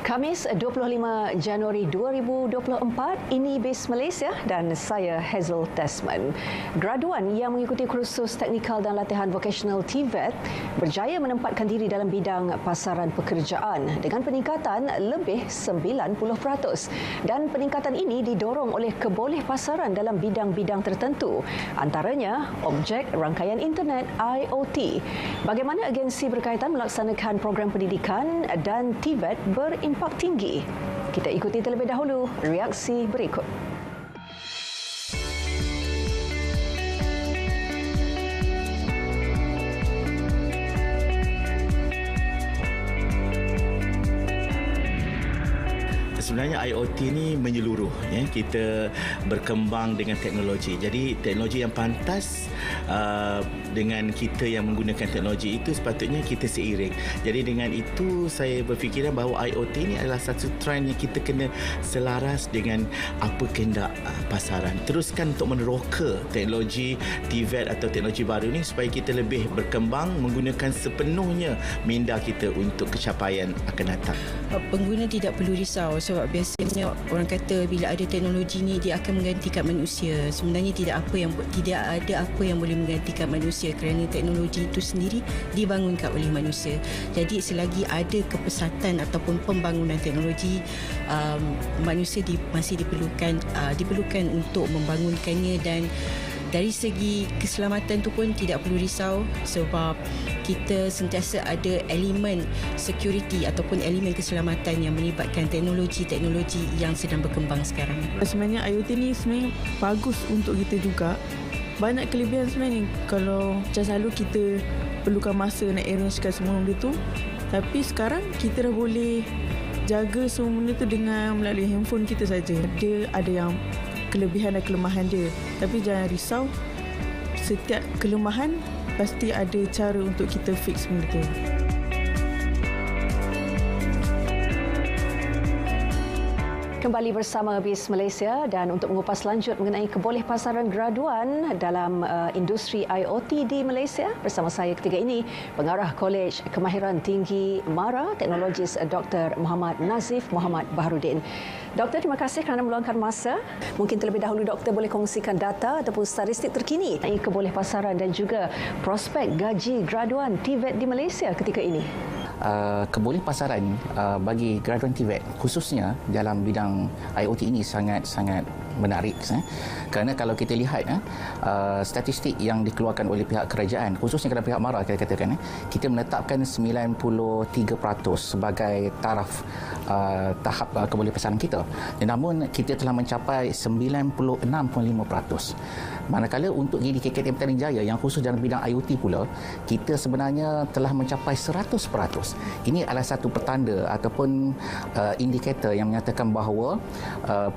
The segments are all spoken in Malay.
Khamis 25 Januari 2024, ini Base Malaysia dan saya Hazel Desmond. Graduan yang mengikuti kursus teknikal dan latihan vocational TVET berjaya menempatkan diri dalam bidang pasaran pekerjaan dengan peningkatan lebih 90%. Dan peningkatan ini didorong oleh keboleh pasaran dalam bidang-bidang tertentu, antaranya objek rangkaian internet IoT. Bagaimana agensi berkaitan melaksanakan program pendidikan dan TVET berimpak tinggi? Kita ikuti terlebih dahulu reaksi berikut. Sebenarnya IoT ni menyeluruh, ya. Kita berkembang dengan teknologi. Jadi teknologi yang pantas dengan kita yang menggunakan teknologi itu sepatutnya kita seiring. Jadi dengan itu saya berfikiran bahawa IoT ni adalah satu trend yang kita kena selaras dengan apa kehendak pasaran. Teruskan untuk meneroka teknologi TVET atau teknologi baru ni supaya kita lebih berkembang menggunakan sepenuhnya minda kita untuk capaian akan datang. Pengguna tidak perlu risau sebab biasanya orang kata bila ada teknologi ni dia akan menggantikan manusia. Sebenarnya tidak ada apa yang boleh menggantikan manusia kerana teknologi itu sendiri dibangunkan oleh manusia. Jadi selagi ada kepesatan ataupun pembangunan teknologi, manusia masih diperlukan untuk membangunkannya, dan dari segi keselamatan tu pun tidak perlu risau sebab kita sentiasa ada elemen security ataupun elemen keselamatan yang melibatkan teknologi-teknologi yang sedang berkembang sekarang. Sebenarnya IoT ni sebenarnya bagus untuk kita juga. Banyak kelebihan sebenarnya. Kalau macam selalu kita perlukan masa nak arrangekan semua benda tu, tapi sekarang kita dah boleh jaga semua benda tu dengan melalui handphone kita saja. Dia ada yang kelebihan dan kelemahan dia, tapi jangan risau, setiap kelemahan pasti ada cara untuk kita fix benda tu. Kembali bersama BIS Malaysia, dan untuk mengupas lanjut mengenai keboleh pasaran graduan dalam industri IoT di Malaysia, bersama saya ketika ini Pengarah Kolej Kemahiran Tinggi MARA, Teknologis Dr. Muhammad Nazif Muhammad Baharudin. Doktor, terima kasih kerana meluangkan masa. Mungkin terlebih dahulu doktor boleh kongsikan data ataupun statistik terkini mengenai keboleh pasaran dan juga prospek gaji graduan TVET di Malaysia ketika ini. Keboleh pasaran bagi graduan TVET khususnya dalam bidang IoT ini sangat-sangat menarik, kerana kalau kita lihat statistik yang dikeluarkan oleh pihak kerajaan, khususnya kerana pihak MARA, kita katakan kita menetapkan 93% sebagai taraf tahap keboleh pasaran kita, namun kita telah mencapai 96.5%. Manakala untuk GDKKM Petaling Jaya yang khusus dalam bidang IoT pula, kita sebenarnya telah mencapai 100%. Ini adalah satu petanda ataupun indikator yang menyatakan bahawa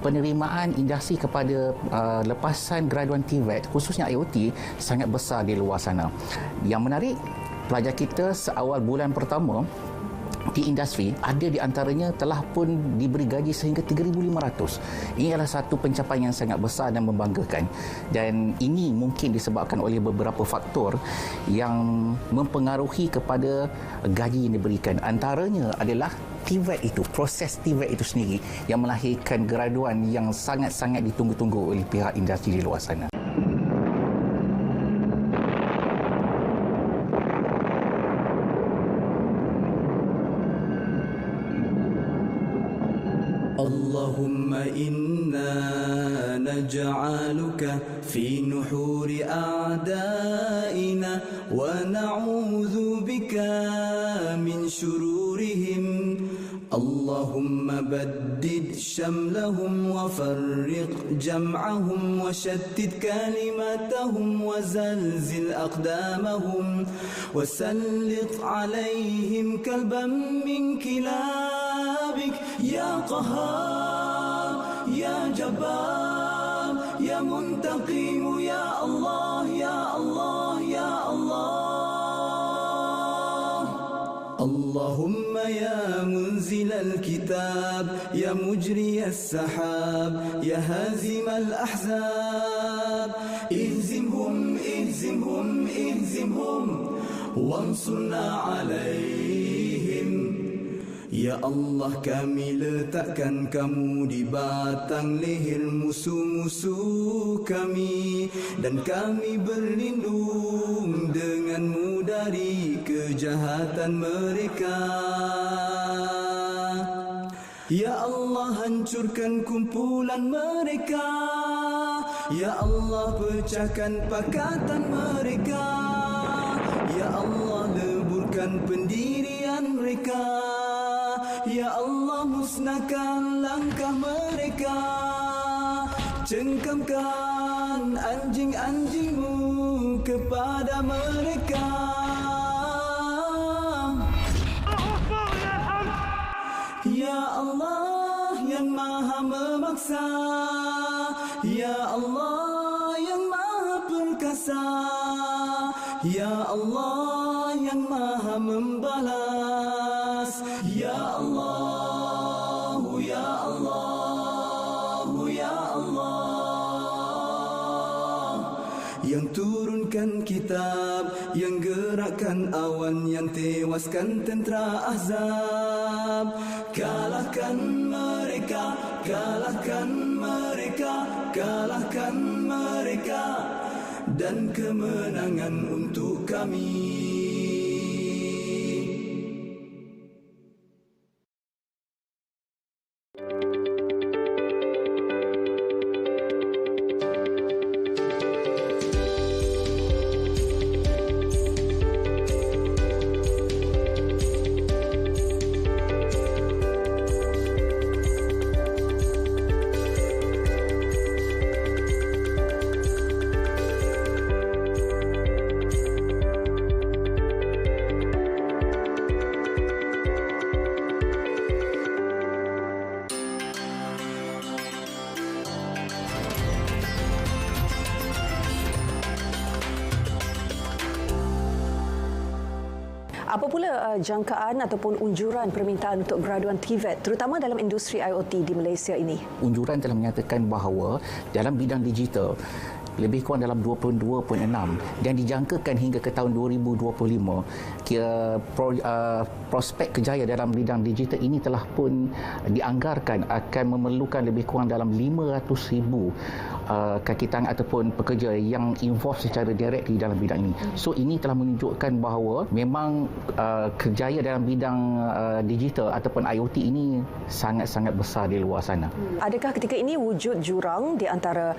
penerimaan industri kepada lepasan graduan TVET khususnya IoT sangat besar di luar sana. Yang menarik, pelajar kita seawal bulan pertama di industri, ada di antaranya telah pun diberi gaji sehingga 3,500. Ini adalah satu pencapaian yang sangat besar dan membanggakan, dan ini mungkin disebabkan oleh beberapa faktor yang mempengaruhi kepada gaji yang diberikan. Antaranya adalah TVET itu, proses TVET itu sendiri yang melahirkan graduan yang sangat-sangat ditunggu-tunggu oleh pihak industri di luar sana. اللهم إنا نجعلك في نحور أعدائنا ونعوذ بك من شرورهم. اللهم بدد شملهم وفرق جمعهم وشتت كلماتهم وزلزل أقدامهم وسلط عليهم كلبا من كلابك يا قهار يا جبار يا منتقم يا الله يا الله يا الله. اللهم يا منزل الكتاب يا مجري السحاب يا هازم الأحزاب اهزمهم اهزمهم اهزمهم وانصرنا عليهم Ya Allah, kami letakkan kamu di batang leher musuh-musuh kami, dan kami berlindung denganmu dari kejahatan mereka. Ya Allah, hancurkan kumpulan mereka. Ya Allah, pecahkan pakatan mereka. Ya Allah, leburkan pendirian mereka. Ya Allah, musnahkan langkah mereka. Cengkamkan anjing-anjingmu kepada mereka. Ya Allah yang maha memaksa, Ya Allah yang maha perkasa, Ya Allah yang maha membalas. Ya Allah, Ya Allah, Ya Allah, yang turunkan kitab, yang gerakkan awan, yang tewaskan tentera Ahzab. Kalahkan mereka, kalahkan mereka, kalahkan mereka, dan kemenangan untuk kami. Apa pula jangkaan ataupun unjuran permintaan untuk graduan TVET terutama dalam industri IoT di Malaysia ini? Unjuran telah menyatakan bahawa dalam bidang digital lebih kurang dalam 22.6 dan dijangkakan hingga ke tahun 2025 prospek kerjaya dalam bidang digital ini telah pun dianggarkan akan memerlukan lebih kurang dalam 500,000 kaki tangan ataupun pekerja yang involved secara direct di dalam bidang ini. So ini telah menunjukkan bahawa memang kerjaya dalam bidang digital ataupun IoT ini sangat-sangat besar di luar sana. Adakah ketika ini wujud jurang di antara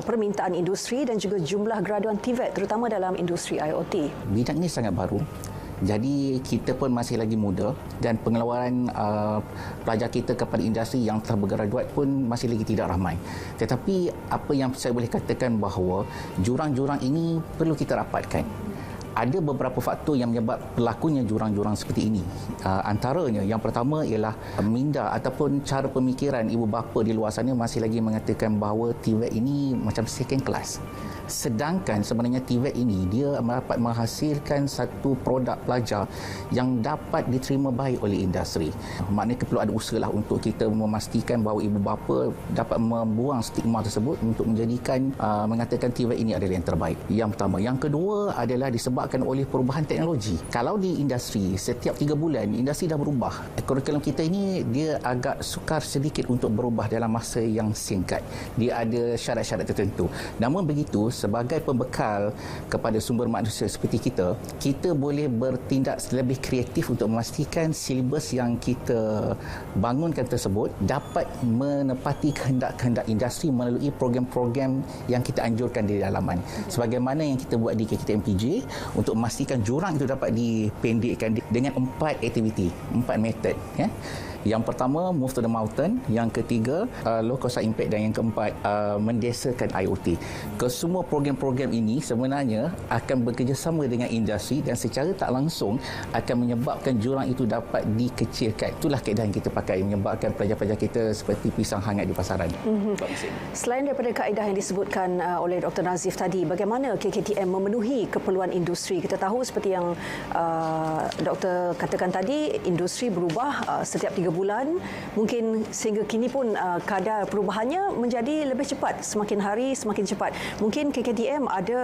permintaan industri dan juga jumlah graduan TVET terutama dalam industri IoT? Bidang ini sangat baru. Jadi kita pun masih lagi muda dan pengeluaran pelajar kita kepada industri yang telah bergraduat pun masih lagi tidak ramai. Tetapi apa yang saya boleh katakan bahawa jurang-jurang ini perlu kita rapatkan. Ada beberapa faktor yang menyebab berlakunya jurang-jurang seperti ini. Antaranya yang pertama ialah minda ataupun cara pemikiran ibu bapa di luar sana masih lagi mengatakan bahawa TVET ini macam second class. Sedangkan sebenarnya TVET ini dia dapat menghasilkan satu produk pelajar yang dapat diterima baik oleh industri. Maknanya perlu ada usaha lah untuk kita memastikan bahawa ibu bapa dapat membuang stigma tersebut untuk menjadikan mengatakan TVET ini adalah yang terbaik. Yang pertama. Yang kedua adalah disebabkan oleh perubahan teknologi. Kalau di industri setiap 3 bulan industri dah berubah. Kurikulum kita ini dia agak sukar sedikit untuk berubah dalam masa yang singkat. Dia ada syarat-syarat tertentu. Namun begitu, sebagai pembekal kepada sumber manusia seperti kita boleh bertindak lebih kreatif untuk memastikan silibus yang kita bangunkan tersebut dapat menepati kehendak-kehendak industri melalui program-program yang kita anjurkan di dalaman. Sebagaimana yang kita buat di KKTMPJ untuk memastikan jurang itu dapat dipendekkan dengan 4 aktiviti, 4 metod. Ya. Yang pertama, move to the mountain. Yang ketiga, low cost impact. Dan yang keempat, mendesakan IoT. Kesemua program-program ini sebenarnya akan bekerjasama dengan industri dan secara tak langsung akan menyebabkan jurang itu dapat dikecilkan. Itulah kaedah yang kita pakai menyebabkan pelajar-pelajar kita seperti pisang hangat di pasaran. Selain daripada kaedah yang disebutkan oleh Dr. Nazif tadi, bagaimana KKTM memenuhi keperluan industri? Kita tahu seperti yang Doktor katakan tadi, industri berubah setiap 3 bulan. Mungkin sehingga kini pun kadar perubahannya menjadi lebih cepat, semakin hari semakin cepat. Mungkin KKTM ada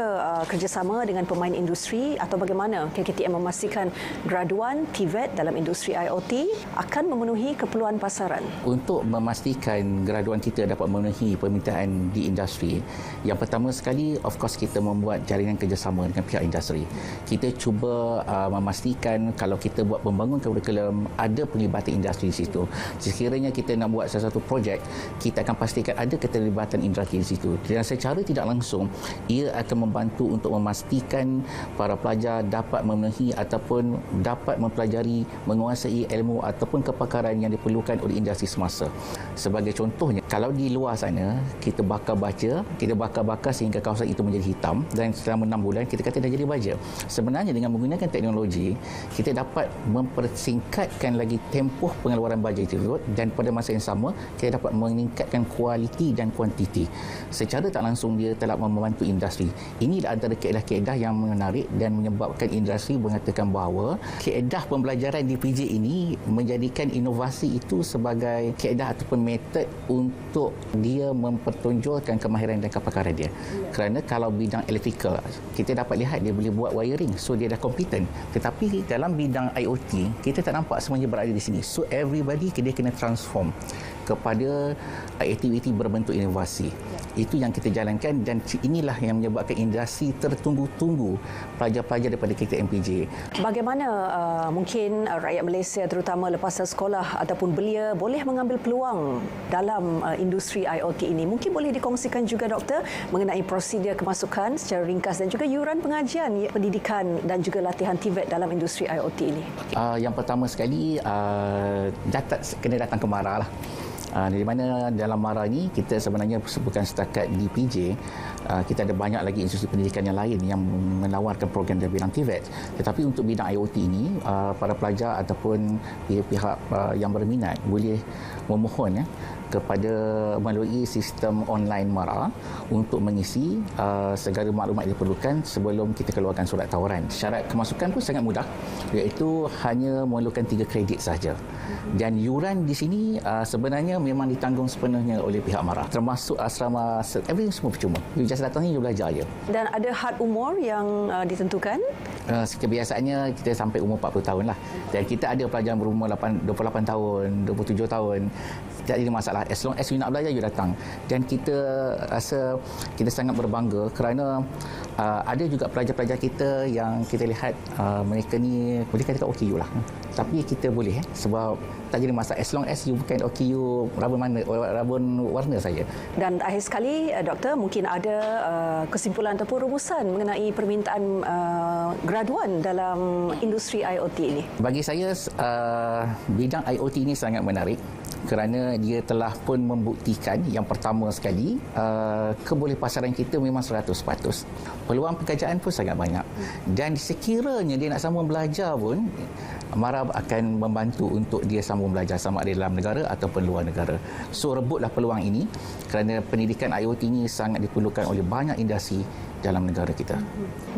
kerjasama dengan pemain industri atau bagaimana KKTM memastikan graduan TVET dalam industri IoT akan memenuhi keperluan pasaran? Untuk memastikan graduan kita dapat memenuhi permintaan di industri, yang pertama sekali, of course, kita membuat jaringan kerjasama dengan pihak industri. Kita cuba memastikan kalau kita buat membangun kurikulum, ada penglibatan industri di situ. Sekiranya kita nak buat sesuatu projek, kita akan pastikan ada keterlibatan industri di situ. Dan secara tidak langsung, ia akan membantu untuk memastikan para pelajar dapat memenuhi ataupun dapat mempelajari, menguasai ilmu ataupun kepakaran yang diperlukan oleh industri semasa. Sebagai contohnya, kalau di luar sana, kita bakar baja, kita bakar sehingga kawasan itu menjadi hitam dan selama 6 bulan kita kata dah jadi baja. Sebenarnya dengan menggunakan teknologi, kita dapat mempersingkatkan lagi tempoh pengeluaran baja itu dan pada masa yang sama, kita dapat meningkatkan kualiti dan kuantiti. Secara tak langsung dia telah membantu industri. Inilah antara kaedah-kaedah yang menarik dan menyebabkan industri mengatakan bahawa kaedah pembelajaran di PJ ini menjadikan inovasi itu sebagai kaedah ataupun metod untuk dia mempertonjolkan kemahiran dan kepakaran dia. Kerana kalau bidang elektrikal, kita dapat lihat dia boleh buat wiring, so dia dah kompeten. Tetapi dalam bidang IoT, kita tak nampak semuanya berada di sini. So everybody dia kena transform kepada aktiviti berbentuk inovasi. Itu yang kita jalankan dan inilah yang menyebabkan industri tertunggu-tunggu pelajar-pelajar daripada KKMPJ. Bagaimana mungkin rakyat Malaysia terutama lepas sekolah ataupun belia boleh mengambil peluang dalam industri IoT ini? Mungkin boleh dikongsikan juga doktor mengenai prosedur kemasukan secara ringkas dan juga yuran pengajian pendidikan dan juga latihan TVET dalam industri IoT ini. Yang pertama sekali, kena datang ke MARA lah. Di mana dalam MARA ni kita sebenarnya bukan setakat di PJ, kita ada banyak lagi institusi pendidikan yang lain yang menawarkan program dalam bidang TVET. Tetapi untuk bidang IoT ini, para pelajar ataupun pihak-pihak yang berminat boleh memohon kepada melalui sistem online MARA untuk mengisi segala maklumat yang diperlukan sebelum kita keluarkan surat tawaran. Syarat kemasukan pun sangat mudah, iaitu hanya memerlukan 3 kredit sahaja. Dan yuran di sini sebenarnya memang ditanggung sepenuhnya oleh pihak MARA, termasuk asrama, everything semua percuma. You just datang ni, you belajar je. Dan ada had umur yang ditentukan? Kebiasaannya kita sampai umur 40 tahun lah. Dan kita ada pelajar berumur 28 tahun, 27 tahun. Tak ada masalah. As long as you nak belajar, you datang. Dan kita rasa kita sangat berbangga kerana ada juga pelajar-pelajar kita yang kita lihat mereka ni boleh katakan OKU lah. Tapi kita boleh sebab tak jadi masalah. As long as you bukan OKU rabun warna saja. Dan akhir sekali, doktor, mungkin ada kesimpulan ataupun rumusan mengenai permintaan graduan dalam industri IoT ini? Bagi saya, bidang IoT ini sangat menarik kerana dia telah pun membuktikan yang pertama sekali kebolehpasaran kita memang 100%. Peluang pekerjaan pun sangat banyak. Dan sekiranya dia nak sambung belajar pun, MARA akan membantu untuk dia sambung belajar sama ada dalam negara ataupun luar negara. So rebutlah peluang ini kerana pendidikan IoT ini sangat diperlukan oleh banyak industri dalam negara kita.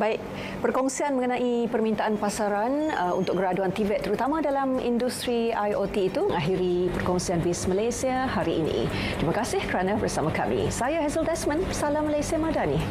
Baik, perkongsian mengenai permintaan pasaran untuk graduan TVET terutama dalam industri IoT itu mengakhiri perkongsian BIS Malaysia hari ini. Terima kasih kerana bersama kami. Saya Hazel Desmond, Salam Malaysia Madani.